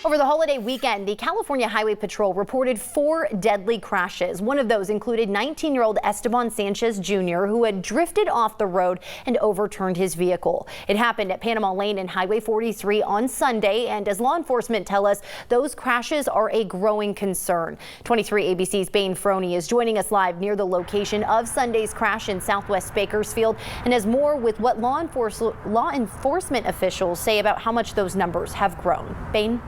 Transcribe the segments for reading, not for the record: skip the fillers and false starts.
Over the holiday weekend, the California Highway Patrol reported 4 deadly crashes. One of those included 19-year-old Esteban Sanchez Jr., who had drifted off the road and overturned his vehicle. It happened at Panama Lane and Highway 43 on Sunday, and as law enforcement tell us, those crashes are a growing concern. 23 ABC's Bayne Froney is joining us live near the location of Sunday's crash in Southwest Bakersfield and has more with what law enforcement officials say about how much those numbers have grown. Bayne?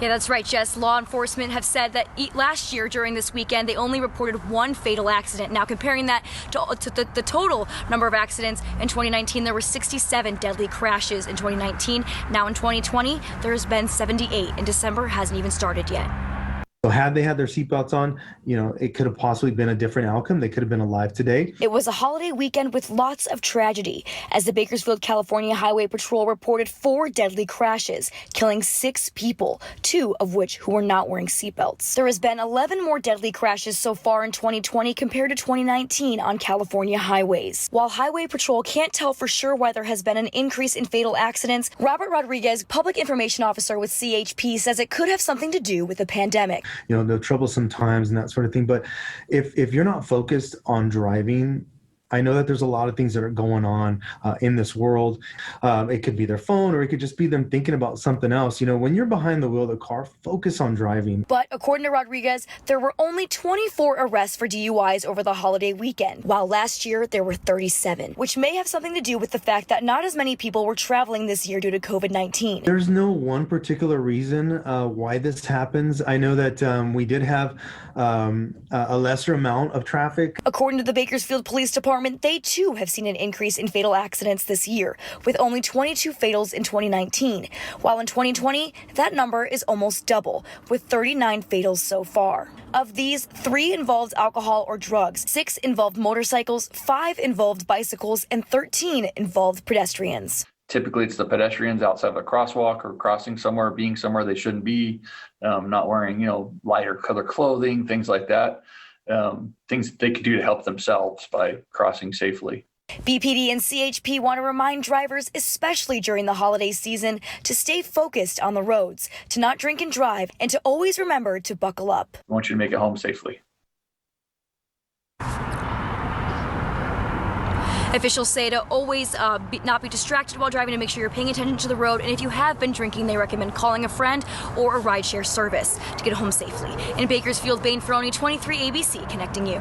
Yeah, that's right, Jess. Law enforcement have said that last year during this weekend, they only reported 1 fatal accident. Now, comparing that to the total number of accidents in 2019, there were 67 deadly crashes in 2019. Now in 2020, there's been 78, and December hasn't even started yet. So had they had their seatbelts on, it could have possibly been a different outcome. They could have been alive today. It was a holiday weekend with lots of tragedy as the Bakersfield, California Highway Patrol reported 4 deadly crashes, killing 6 people, 2 of which who were not wearing seatbelts. There has been 11 more deadly crashes so far in 2020 compared to 2019 on California highways. While Highway Patrol can't tell for sure why there has been an increase in fatal accidents, Robert Rodriguez, Public Information Officer with CHP, says it could have something to do with the pandemic. The troublesome times and that sort of thing. But if you're not focused on driving, I know that there's a lot of things that are going on in this world. It could be their phone, or it could just be them thinking about something else. When you're behind the wheel of the car, focus on driving. But according to Rodriguez, there were only 24 arrests for DUIs over the holiday weekend, while last year there were 37, which may have something to do with the fact that not as many people were traveling this year due to COVID-19. There's no one particular reason why this happens. I know that we did have a lesser amount of traffic. According to the Bakersfield Police Department, they too have seen an increase in fatal accidents this year, with only 22 fatals in 2019, while in 2020, that number is almost double, with 39 fatals so far. Of these, 3 involved alcohol or drugs, 6 involved motorcycles, 5 involved bicycles, and 13 involved pedestrians. Typically, it's the pedestrians outside of a crosswalk or crossing somewhere, being somewhere they shouldn't be, not wearing, lighter color clothing, things like that. Things they could do to help themselves by crossing safely. BPD and CHP want to remind drivers, especially during the holiday season, to stay focused on the roads, to not drink and drive, and to always remember to buckle up. I want you to make it home safely. Officials say to always not be distracted while driving, to make sure you're paying attention to the road. And if you have been drinking, they recommend calling a friend or a rideshare service to get home safely. In Bakersfield, Bayne Froney, 23 ABC, connecting you.